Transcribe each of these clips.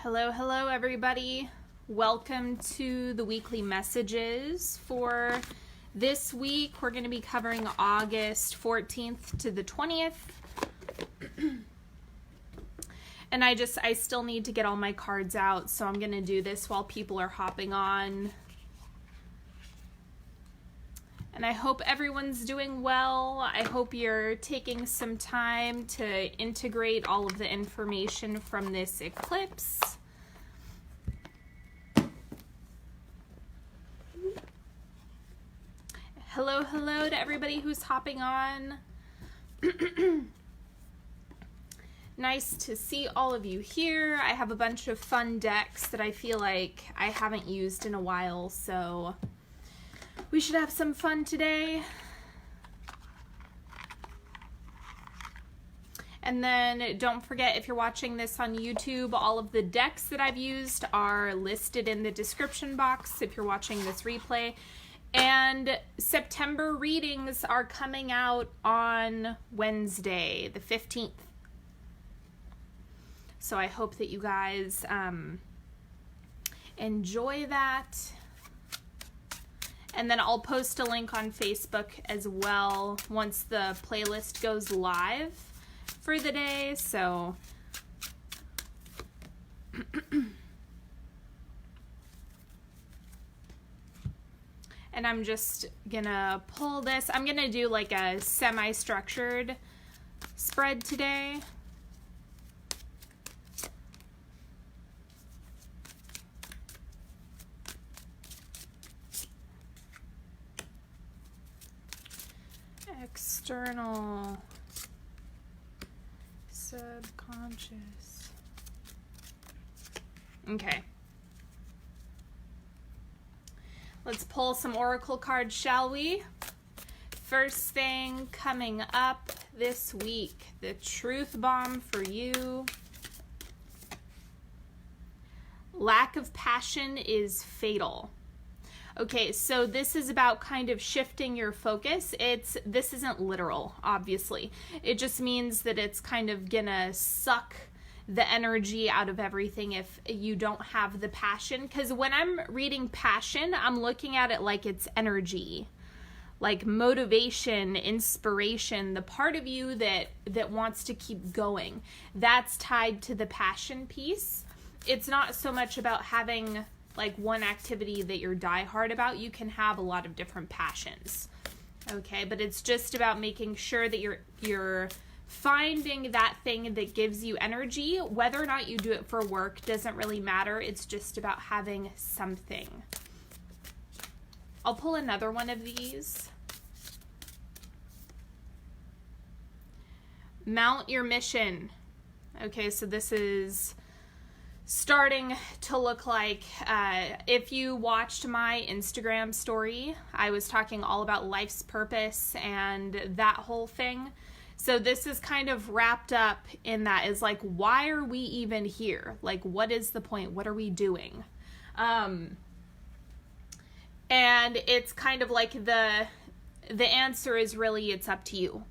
Hello, hello, everybody. Welcome to the weekly messages for this week. We're going to be covering August 14th to the 20th. And I still need to get all my cards out, so I'm going to do this while people are hopping on. And I hope everyone's doing well. I hope you're taking some time to integrate all of the information from this eclipse. Hello, hello to everybody who's hopping on. Nice to see all of you here. I have a bunch of fun decks that I feel like I haven't used in a while, so we should have some fun today. And then don't forget, if you're watching this on YouTube, all of the decks that I've used are listed in the description box if you're watching this replay. And September readings are coming out on Wednesday, the 15th. So I hope that you guys enjoy that. And then I'll post a link on Facebook as well once the playlist goes live for the day. So and I'm just gonna pull this. I'm gonna do like a semi-structured spread today. External, subconscious. Okay. Let's pull some oracle cards, shall we? First thing coming up this week, the truth bomb for you. Lack of passion is fatal. Okay, so this is about kind of shifting your focus. This isn't literal, obviously. It just means that it's kind of gonna suck the energy out of everything if you don't have the passion. Because when I'm reading passion, I'm looking at it like it's energy, like motivation, inspiration, the part of you that wants to keep going. That's tied to the passion piece. It's not so much about having like one activity that you're diehard about. You can have a lot of different passions, okay? But it's just about making sure that you're finding that thing that gives you energy. Whether or not you do it for work doesn't really matter. It's just about having something. I'll pull another one of these. Mount your mission. Okay, so this is starting to look like, if you watched my Instagram story, I was talking all about life's purpose and that whole thing. So this is kind of wrapped up in that, is like, why are we even here? Like, what is the point? What are we doing? And it's kind of like the answer is really, it's up to you.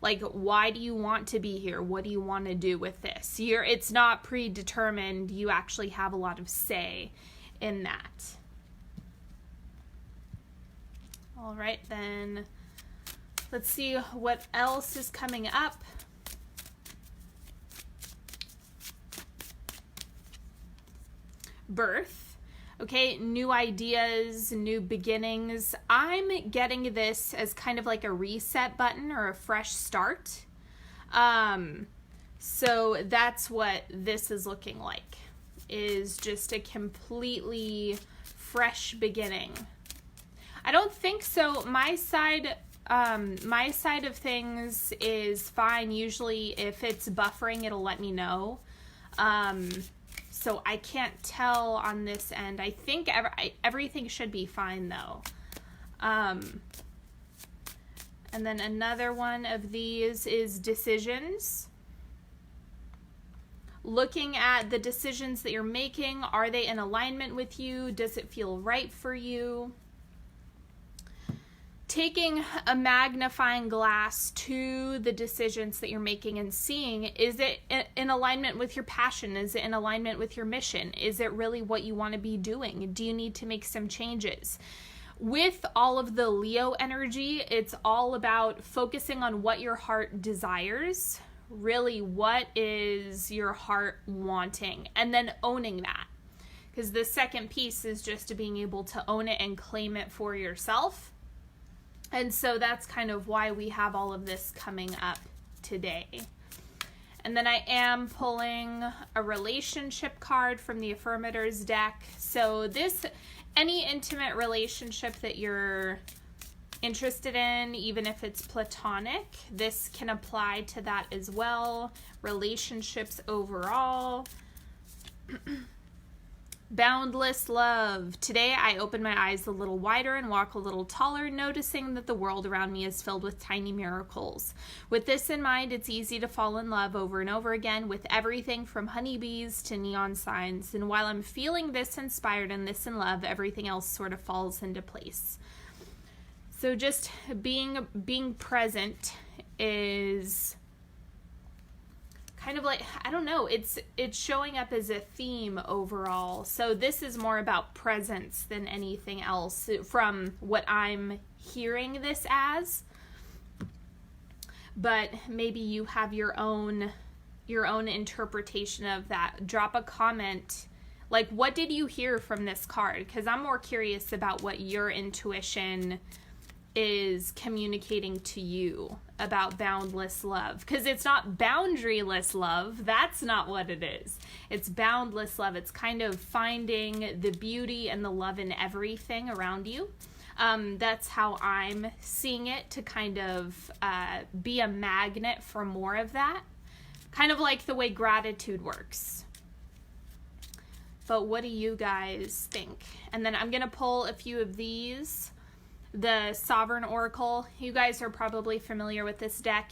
Like, why do you want to be here? What do you want to do with this? It's not predetermined. You actually have a lot of say in that. All right, then let's see what else is coming up. Birth. Okay, new ideas, new beginnings. I'm getting this as kind of like a reset button or a fresh start. So that's what this is looking like, is just a completely fresh beginning. I don't think so. My side of things is fine. Usually if it's buffering, it'll let me know. So I can't tell on this end. I think everything should be fine though. And then another one of these is decisions. Looking at the decisions that you're making, are they in alignment with you? Does it feel right for you? taking a magnifying glass to the decisions that you're making and seeing, is it in alignment with your passion? Is it in alignment with your mission? Is it really what you want to be doing? Do you need to make some changes? With all of the Leo energy, it's all about focusing on what your heart desires. Really, what is your heart wanting? And then owning that. Because the second piece is just being able to own it and claim it for yourself. And so that's kind of why we have all of this coming up today. And then I am pulling a relationship card from the Affirmators deck. So this, any intimate relationship that you're interested in, even if it's platonic, this can apply to that as well. Relationships overall. Boundless love. Today I open my eyes a little wider and walk a little taller, noticing that the world around me is filled with tiny miracles. With this in mind, it's easy to fall in love over and over again with everything from honeybees to neon signs. And while I'm feeling this inspired and this in love, everything else sort of falls into place. So just being present is kind of like, I don't know, it's showing up as a theme overall. So this is more about presence than anything else from what I'm hearing this as. But maybe you have your own interpretation of that. Drop a comment. Like, what did you hear from this card? Because I'm more curious about what your intuition is communicating to you about boundless love, because it's not boundaryless love. That's not what it is. It's boundless love. It's kind of finding the beauty and the love in everything around you. That's how I'm seeing it, to kind of be a magnet for more of that, kind of like the way gratitude works. But what do you guys think? And then I'm gonna pull a few of these. The Sovereign Oracle, you guys are probably familiar with this deck.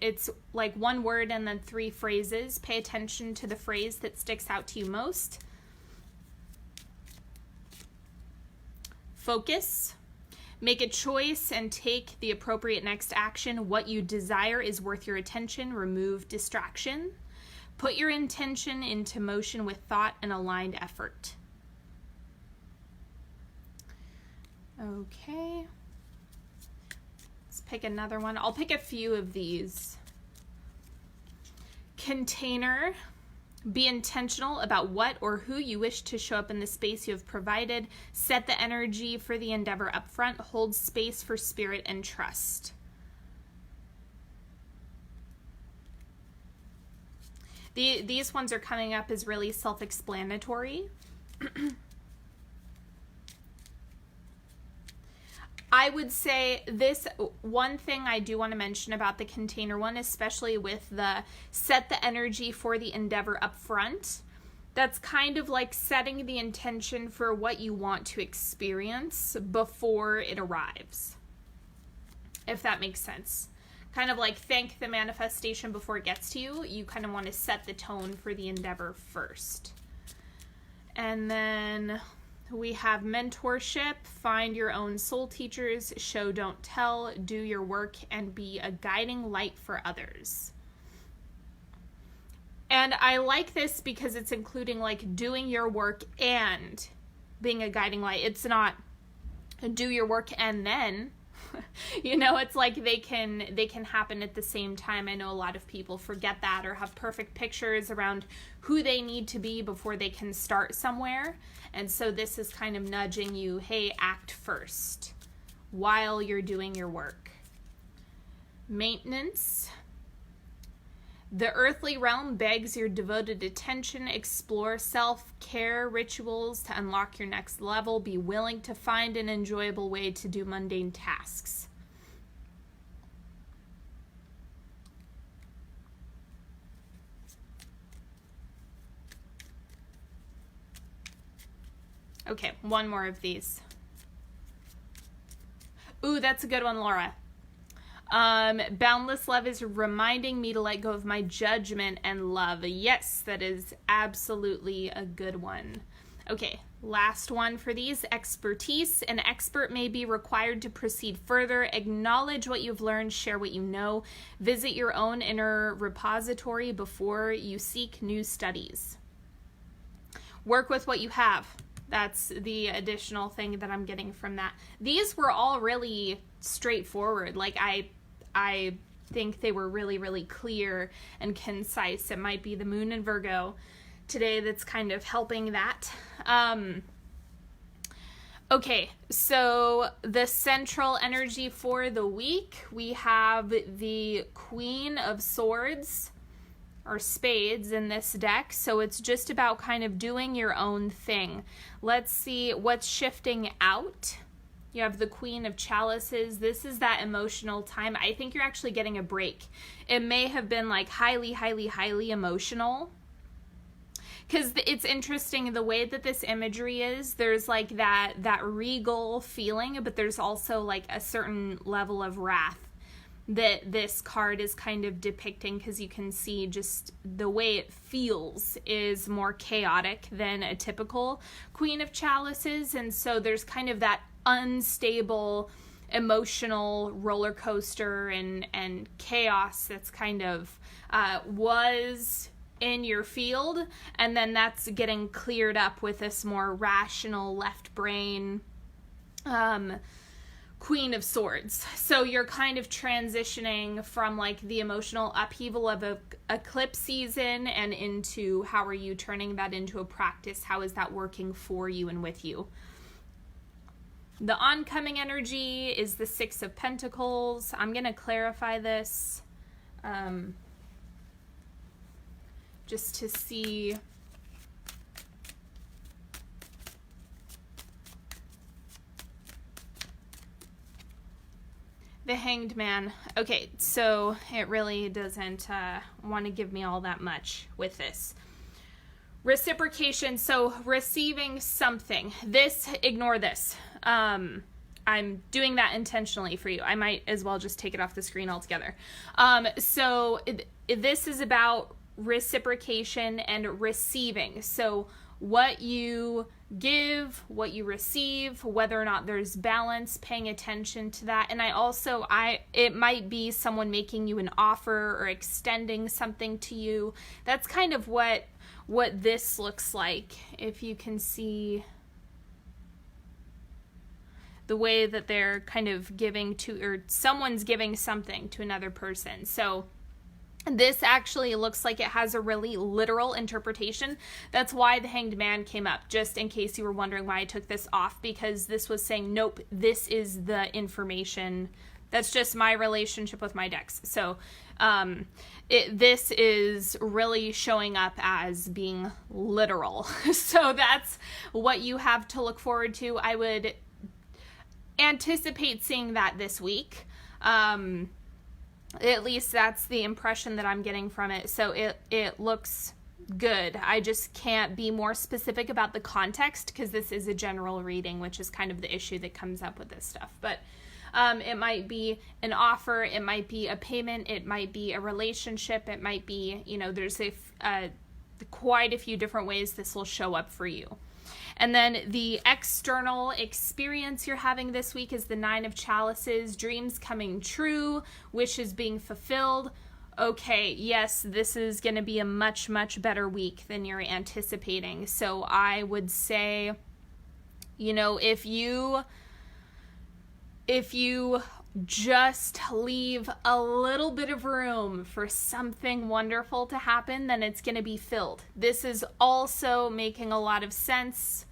It's like one word and then 3 phrases. Pay attention to the phrase that sticks out to you most. Focus. Make a choice and take the appropriate next action. What you desire is worth your attention. Remove distraction. Put your intention into motion with thought and aligned effort. Okay, let's pick another one. I'll pick a few of these. Container. Be intentional about what or who you wish to show up in the space you have provided. Set the energy for the endeavor up front. Hold space for spirit and trust. These ones are coming up as really self-explanatory. I would say this one thing I do want to mention about the container one, especially with the set the energy for the endeavor up front. That's kind of like setting the intention for what you want to experience before it arrives, if that makes sense. Kind of like thank the manifestation before it gets to you. You kind of want to set the tone for the endeavor first. And then we have mentorship. Find your own soul teachers. Show, don't tell. Do your work and be a guiding light for others. And I like this because it's including like doing your work and being a guiding light. It's not do your work and then, you know, it's like they can happen at the same time. I know a lot of people forget that or have perfect pictures around who they need to be before they can start somewhere. And so this is kind of nudging you, hey, act first while you're doing your work. Maintenance. The earthly realm begs your devoted attention. Explore self-care rituals to unlock your next level. Be willing to find an enjoyable way to do mundane tasks. Okay, one more of these. Ooh, that's a good one, Laura. Boundless love is reminding me to let go of my judgment and love. Yes, that is absolutely a good one. Okay, last one for these. Expertise. An expert may be required to proceed further. Acknowledge what you've learned. Share what you know. Visit your own inner repository before you seek new studies. Work with what you have. That's the additional thing that I'm getting from that. These were all really straightforward. Like, I think they were really, really clear and concise. It might be the moon in Virgo today that's kind of helping that. Okay, so the central energy for the week, we have the Queen of Swords, or Spades, in this deck. So it's just about kind of doing your own thing. Let's see what's shifting out. You have the Queen of Chalices. This is that emotional time. I think you're actually getting a break. It may have been like highly, highly, highly emotional. Because it's interesting the way that this imagery is. There's like that regal feeling, but there's also like a certain level of wrath that this card is kind of depicting, because you can see just the way it feels is more chaotic than a typical Queen of Chalices. And so there's kind of that unstable emotional roller coaster and chaos that's kind of was in your field, and then that's getting cleared up with this more rational left brain Queen of Swords. So you're kind of transitioning from like the emotional upheaval of a eclipse season and into how are you turning that into a practice? How is that working for you and with you? The oncoming energy is the Six of Pentacles. I'm going to clarify this just to see. The Hanged Man. Okay, so it really doesn't want to give me all that much with this. Reciprocation, so receiving something. This, ignore this. I'm doing that intentionally for you. I might as well just take it off the screen altogether. So this is about reciprocation and receiving. So what you give, what you receive, whether or not there's balance, paying attention to that. And it might be someone making you an offer or extending something to you. That's kind of what this looks like. If you can see the way that they're kind of giving to, or someone's giving something to another person. So this actually looks like it has a really literal interpretation. That's why the Hanged Man came up, just in case you were wondering why I took this off, because this was saying, nope, this is the information. That's just my relationship with my decks. So this is really showing up as being literal. So that's what you have to look forward to. I would anticipate seeing that this week. At least that's the impression that I'm getting from it. So it looks good. I just can't be more specific about the context because this is a general reading, which is kind of the issue that comes up with this stuff. But it might be an offer, it might be a payment, it might be a relationship, it might be, there's quite a few different ways this will show up for you. And then the external experience you're having this week is the Nine of Chalices, dreams coming true, wishes being fulfilled. Okay, yes, this is going to be a much, much better week than you're anticipating. So I would say, if you just leave a little bit of room for something wonderful to happen, then it's going to be filled. This is also making a lot of sense.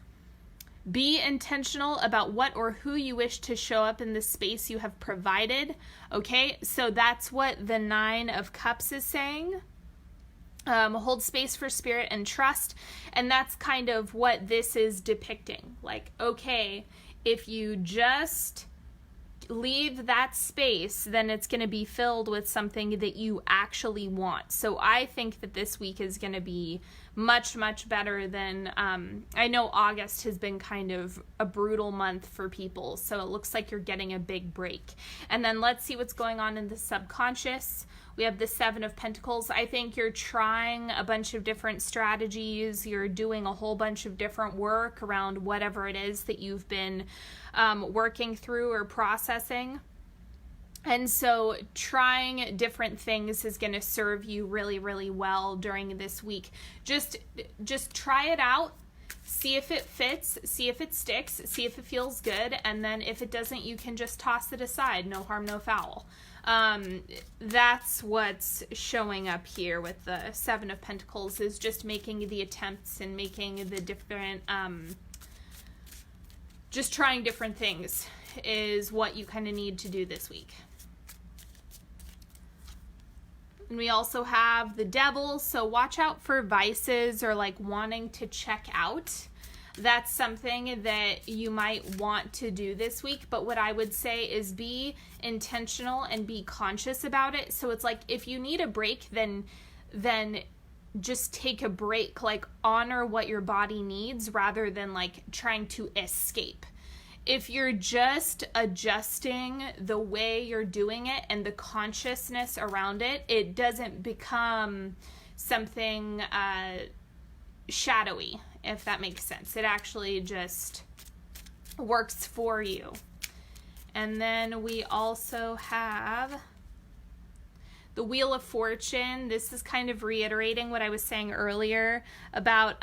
Be intentional about what or who you wish to show up in the space you have provided. Okay, so that's what the Nine of Cups is saying. Hold space for spirit and trust. And that's kind of what this is depicting. Like, okay, if you just leave that space, then it's going to be filled with something that you actually want. So I think that this week is going to be much, much better than, I know August has been kind of a brutal month for people, so it looks like you're getting a big break. And then let's see what's going on in the subconscious. We have the Seven of Pentacles. I think you're trying a bunch of different strategies. You're doing a whole bunch of different work around whatever it is that you've been working through or processing. And so trying different things is going to serve you really, really well during this week. Just try it out. See if it fits, see if it sticks, see if it feels good, and then if it doesn't, you can just toss it aside. No harm, no foul. That's what's showing up here with the Seven of Pentacles, is just making the attempts and making the different, just trying different things is what you kind of need to do this week. And we also have the Devil, so watch out for vices or like wanting to check out. That's something that you might want to do this week, but what I would say is be intentional and be conscious about it. So it's like, if you need a break, then just take a break, like honor what your body needs rather than like trying to escape. If you're just adjusting the way you're doing it and the consciousness around it, it doesn't become something shadowy, if that makes sense. It actually just works for you. And then we also have the Wheel of Fortune. This is kind of reiterating what I was saying earlier about